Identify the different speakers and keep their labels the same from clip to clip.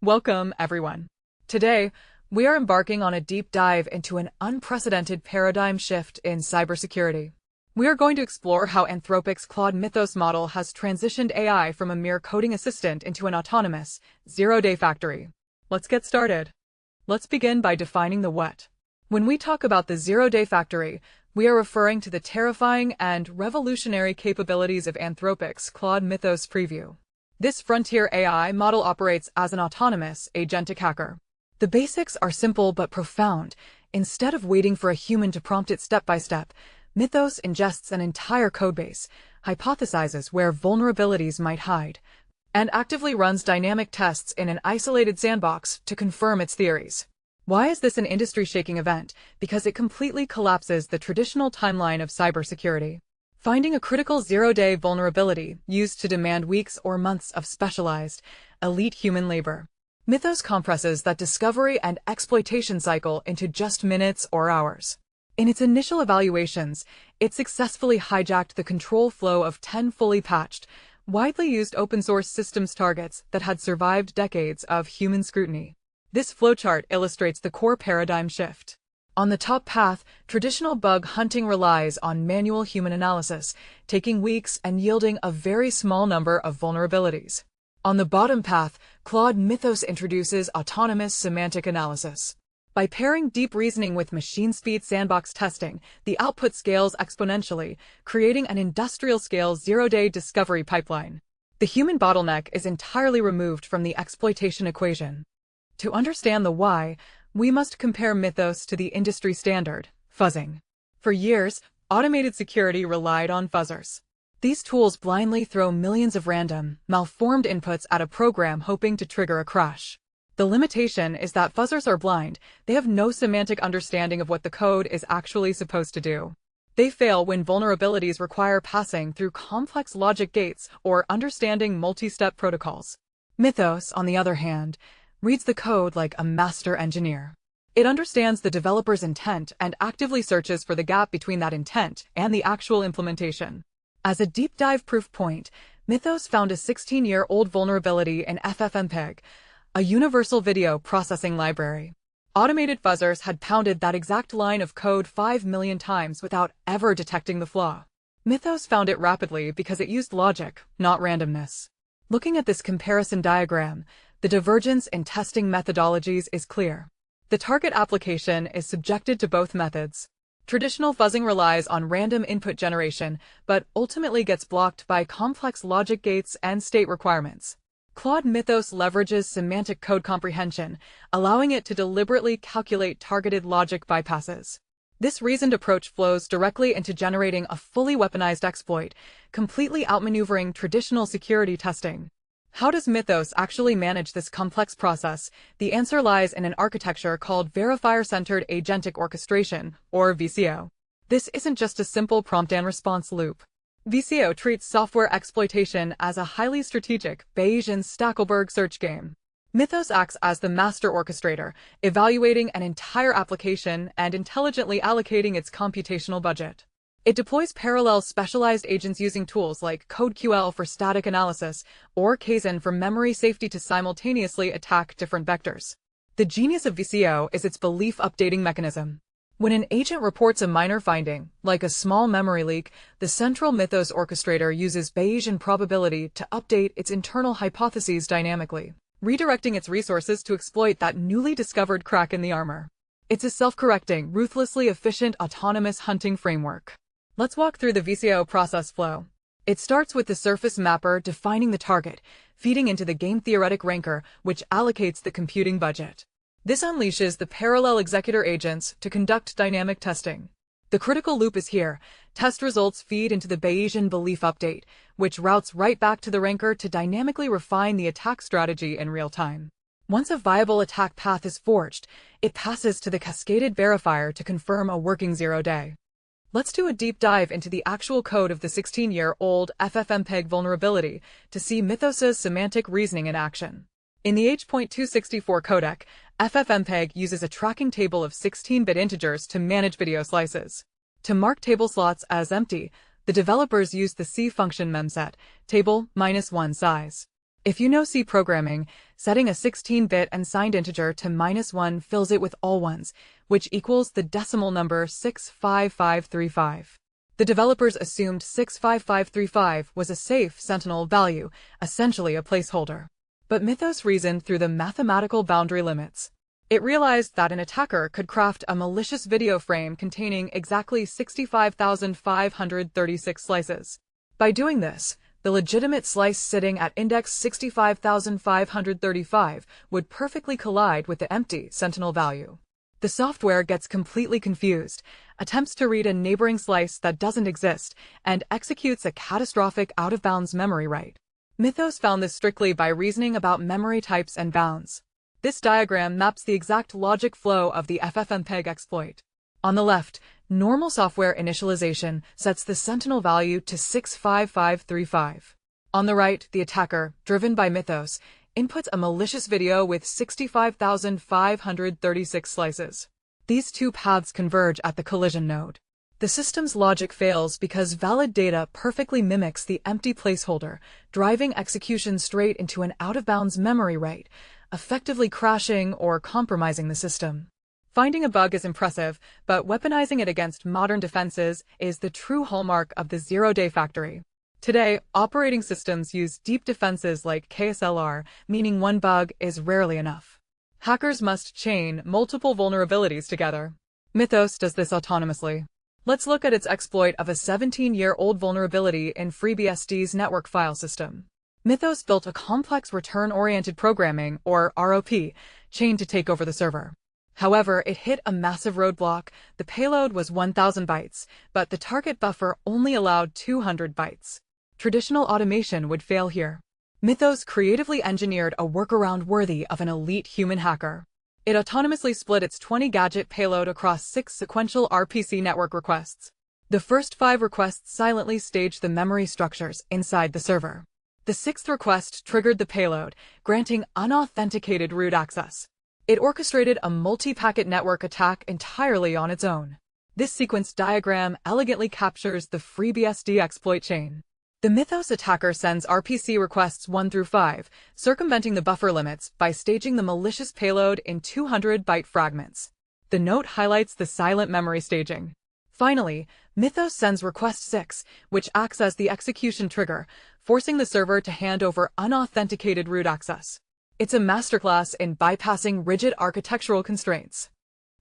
Speaker 1: Welcome, everyone. Today, we are embarking on a deep dive into an unprecedented paradigm shift in cybersecurity. We are going to explore how Anthropic's Claude Mythos model has transitioned AI from a mere coding assistant into an autonomous, zero-day factory. Let's get started. Let's begin by defining the what. When we talk about the zero-day factory, we are referring to the terrifying and revolutionary capabilities of Anthropic's Claude Mythos preview. This frontier AI model operates as an autonomous, agentic hacker. The basics are simple but profound. Instead of waiting for a human to prompt it step by step, Mythos ingests an entire codebase, hypothesizes where vulnerabilities might hide, and actively runs dynamic tests in an isolated sandbox to confirm its theories. Why is this an industry-shaking event? Because it completely collapses the traditional timeline of cybersecurity. Finding a critical zero-day vulnerability used to demand weeks or months of specialized, elite human labor. Mythos compresses that discovery and exploitation cycle into just minutes or hours. In its initial evaluations, it successfully hijacked the control flow of 10 fully patched, widely used open-source systems targets that had survived decades of human scrutiny. This flowchart illustrates the core paradigm shift. On the top path, traditional bug hunting relies on manual human analysis, taking weeks and yielding a very small number of vulnerabilities. On the bottom path, Claude Mythos introduces autonomous semantic analysis. By pairing deep reasoning with machine-speed sandbox testing, the output scales exponentially, creating an industrial-scale zero-day discovery pipeline. The human bottleneck is entirely removed from the exploitation equation. To understand the why, we must compare Mythos to the industry standard, fuzzing. For years, automated security relied on fuzzers. These tools blindly throw millions of random, malformed inputs at a program hoping to trigger a crash. The limitation is that fuzzers are blind. They have no semantic understanding of what the code is actually supposed to do. They fail when vulnerabilities require passing through complex logic gates or understanding multi-step protocols. Mythos, on the other hand, reads the code like a master engineer. It understands the developer's intent and actively searches for the gap between that intent and the actual implementation. As a deep dive proof point, Mythos found a 16-year-old vulnerability in FFmpeg, a universal video processing library. Automated fuzzers had pounded that exact line of code 5 million times without ever detecting the flaw. Mythos found it rapidly because it used logic, not randomness. Looking at this comparison diagram, the divergence in testing methodologies is clear. The target application is subjected to both methods. Traditional fuzzing relies on random input generation, but ultimately gets blocked by complex logic gates and state requirements. Claude Mythos leverages semantic code comprehension, allowing it to deliberately calculate targeted logic bypasses. This reasoned approach flows directly into generating a fully weaponized exploit, completely outmaneuvering traditional security testing. How does Mythos actually manage this complex process? The answer lies in an architecture called Verifier-Centered Agentic Orchestration, or VCO. This isn't just a simple prompt and response loop. VCO treats software exploitation as a highly strategic Bayesian Stackelberg search game. Mythos acts as the master orchestrator, evaluating an entire application and intelligently allocating its computational budget. It deploys parallel specialized agents using tools like CodeQL for static analysis or Kaizen for memory safety to simultaneously attack different vectors. The genius of VCO is its belief updating mechanism. When an agent reports a minor finding, like a small memory leak, the central Mythos orchestrator uses Bayesian probability to update its internal hypotheses dynamically, redirecting its resources to exploit that newly discovered crack in the armor. It's a self-correcting, ruthlessly efficient autonomous hunting framework. Let's walk through the VCO process flow. It starts with the surface mapper defining the target, feeding into the game theoretic ranker, which allocates the computing budget. This unleashes the parallel executor agents to conduct dynamic testing. The critical loop is here. Test results feed into the Bayesian belief update, which routes right back to the ranker to dynamically refine the attack strategy in real time. Once a viable attack path is forged, it passes to the cascaded verifier to confirm a working zero-day. Let's do a deep dive into the actual code of the 16-year-old FFmpeg vulnerability to see Mythos's semantic reasoning in action. In the H.264 codec, FFmpeg uses a tracking table of 16-bit integers to manage video slices. To mark table slots as empty, the developers use the C function memset, table -1 size. If you know C programming, setting a 16-bit and signed integer to -1 fills it with all ones, which equals the decimal number 65535. The developers assumed 65535 was a safe Sentinel value, essentially a placeholder. But Mythos reasoned through the mathematical boundary limits. It realized that an attacker could craft a malicious video frame containing exactly 65,536 slices. By doing this, the legitimate slice sitting at index 65,535 would perfectly collide with the empty Sentinel value. The software gets completely confused, attempts to read a neighboring slice that doesn't exist, and executes a catastrophic out-of-bounds memory write. Mythos found this strictly by reasoning about memory types and bounds. This diagram maps the exact logic flow of the FFmpeg exploit. On the left, normal software initialization sets the Sentinel value to 65535. On the right, the attacker, driven by Mythos, inputs a malicious video with 65,536 slices. These two paths converge at the collision node. The system's logic fails because valid data perfectly mimics the empty placeholder, driving execution straight into an out-of-bounds memory write, effectively crashing or compromising the system. Finding a bug is impressive, but weaponizing it against modern defenses is the true hallmark of the zero-day factory. Today, operating systems use deep defenses like KSLR, meaning one bug is rarely enough. Hackers must chain multiple vulnerabilities together. Mythos does this autonomously. Let's look at its exploit of a 17-year-old vulnerability in FreeBSD's network file system. Mythos built a complex return-oriented programming, or ROP, chain to take over the server. However, it hit a massive roadblock. The payload was 1,000 bytes, but the target buffer only allowed 200 bytes. Traditional automation would fail here. Mythos creatively engineered a workaround worthy of an elite human hacker. It autonomously split its 20-gadget payload across 6 sequential RPC network requests. The first 5 requests silently staged the memory structures inside the server. The 6th request triggered the payload, granting unauthenticated root access. It orchestrated a multi-packet network attack entirely on its own. This sequence diagram elegantly captures the FreeBSD exploit chain. The Mythos attacker sends RPC requests 1 through 5, circumventing the buffer limits by staging the malicious payload in 200-byte fragments. The note highlights the silent memory staging. Finally, Mythos sends request 6, which acts as the execution trigger, forcing the server to hand over unauthenticated root access. It's a masterclass in bypassing rigid architectural constraints.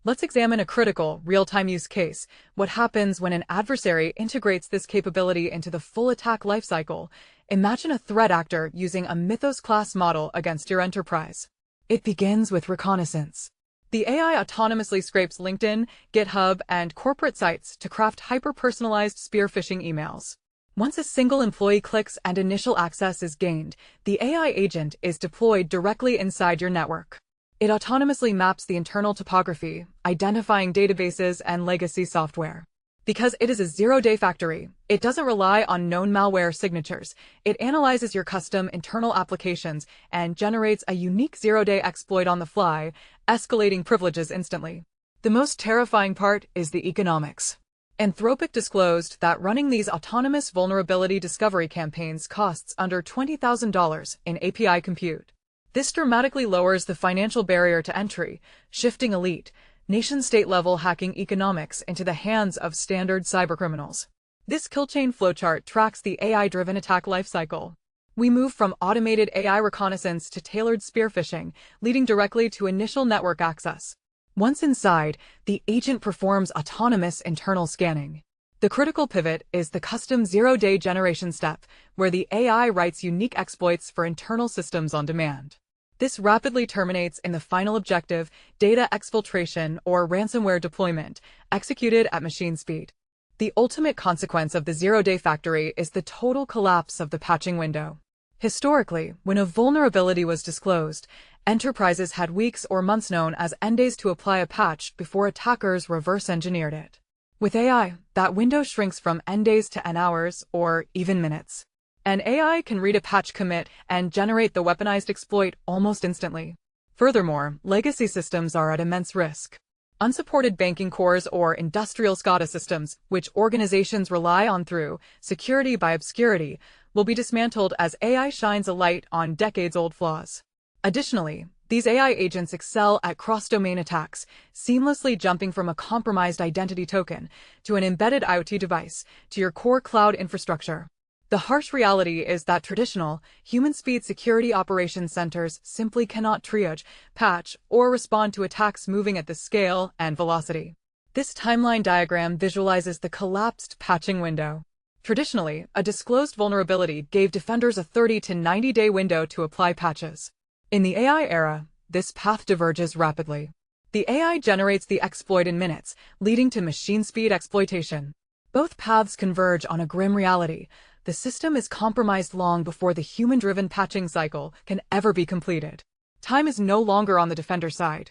Speaker 1: Let's examine a critical, real-time use case: what happens when an adversary integrates this capability into the full attack lifecycle. Imagine a threat actor using a Mythos-class model against your enterprise. It begins with reconnaissance. The AI autonomously scrapes LinkedIn, GitHub, and corporate sites to craft hyper-personalized spear phishing emails. Once a single employee clicks and initial access is gained, the AI agent is deployed directly inside your network. It autonomously maps the internal topography, identifying databases and legacy software. Because it is a zero-day factory, it doesn't rely on known malware signatures. It analyzes your custom internal applications and generates a unique zero-day exploit on the fly, escalating privileges instantly. The most terrifying part is the economics. Anthropic disclosed that running these autonomous vulnerability discovery campaigns costs under $20,000 in API compute. This dramatically lowers the financial barrier to entry, shifting elite, nation-state level hacking economics into the hands of standard cybercriminals. This killchain flowchart tracks the AI-driven attack lifecycle. We move from automated AI reconnaissance to tailored spear phishing, leading directly to initial network access. Once inside, the agent performs autonomous internal scanning. The critical pivot is the custom zero-day generation step, where the AI writes unique exploits for internal systems on demand. This rapidly terminates in the final objective, data exfiltration or ransomware deployment, executed at machine speed. The ultimate consequence of the zero-day factory is the total collapse of the patching window. Historically, when a vulnerability was disclosed, enterprises had weeks or months known as N-days to apply a patch before attackers reverse-engineered it. With AI, that window shrinks from N-days to N-hours or even minutes. An AI can read a patch commit and generate the weaponized exploit almost instantly. Furthermore, legacy systems are at immense risk. Unsupported banking cores or industrial SCADA systems, which organizations rely on through security by obscurity, will be dismantled as AI shines a light on decades-old flaws. Additionally, these AI agents excel at cross-domain attacks, seamlessly jumping from a compromised identity token to an embedded IoT device to your core cloud infrastructure. The harsh reality is that traditional, human-speed security operations centers simply cannot triage, patch, or respond to attacks moving at this scale and velocity. This timeline diagram visualizes the collapsed patching window. Traditionally, a disclosed vulnerability gave defenders a 30 to 90-day window to apply patches. In the AI era, this path diverges rapidly. The AI generates the exploit in minutes, leading to machine-speed exploitation. Both paths converge on a grim reality. The system is compromised long before the human-driven patching cycle can ever be completed. Time is no longer on the defender side.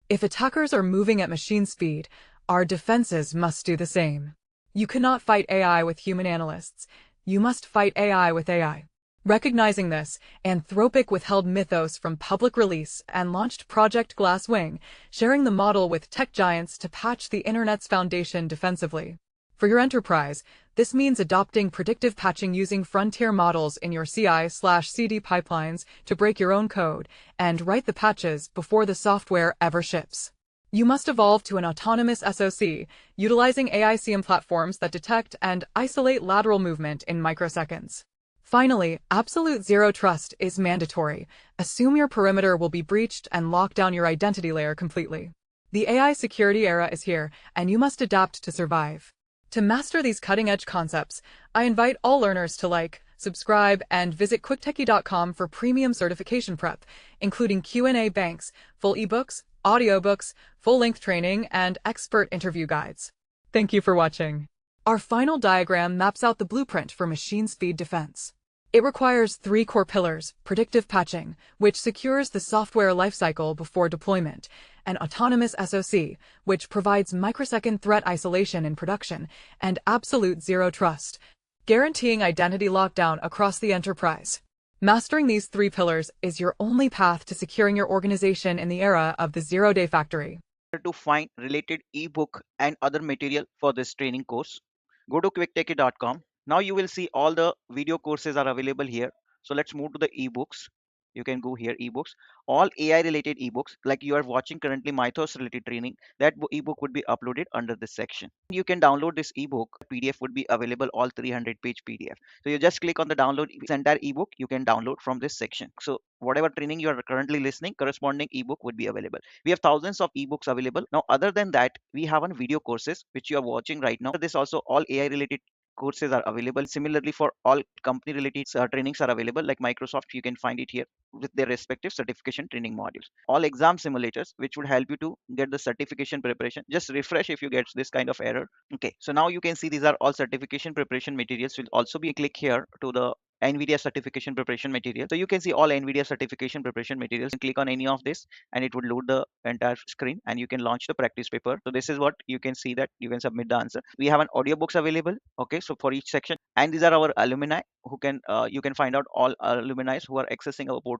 Speaker 1: If attackers are moving at machine speed, our defenses must do the same. You cannot fight AI with human analysts. You must fight AI with AI. Recognizing this, Anthropic withheld Mythos from public release and launched Project Glasswing, sharing the model with tech giants to patch the internet's foundation defensively. For your enterprise, this means adopting predictive patching using frontier models in your CI/CD pipelines to break your own code and write the patches before the software ever ships. You must evolve to an autonomous SOC, utilizing AICM platforms that detect and isolate lateral movement in microseconds. Finally, absolute zero trust is mandatory. Assume your perimeter will be breached and lock down your identity layer completely. The AI security era is here, and you must adapt to survive. To master these cutting-edge concepts, I invite all learners to like, subscribe, and visit quicktechie.com for premium certification prep, including Q&A banks, full ebooks, audiobooks, full-length training, and expert interview guides. Thank you for watching. Our final diagram maps out the blueprint for machine speed defense. It requires 3 core pillars: predictive patching, which secures the software lifecycle before deployment, an autonomous SOC, which provides microsecond threat isolation in production, and absolute zero trust, guaranteeing identity lockdown across the enterprise. Mastering these 3 pillars is your only path to securing your organization in the era of the zero-day factory.
Speaker 2: To find related ebook and other material for this training course, go to quicktechie.com. Now you will see all the video courses are available here. So let's move to the ebooks. You can go here, ebooks, all AI related ebooks, like you are watching currently Mythos related training. That ebook would be uploaded under this section. You can download this ebook. PDF would be available, all 300-page PDF. So you just click on the download this entire ebook. You can download from this section. So whatever training you are currently listening, corresponding ebook would be available. We have thousands of ebooks available. Now, other than that, we have on video courses which you are watching right now. This also all AI related courses are available. Similarly, for all company related trainings are available, like Microsoft, you can find it here with their respective certification training modules. All exam simulators which would help you to get the certification preparation. Just refresh if you get this kind of error. Okay, so now you can see these are all certification preparation materials. Will also be click here to the NVIDIA certification preparation material. So you can see all NVIDIA certification preparation materials, and click on any of this and it would load the entire screen and you can launch the practice paper. So this is what you can see, that you can submit the answer. We have an audiobooks available. Okay, so for each section, and these are our alumni who can you can find out all alumni who are accessing our portal.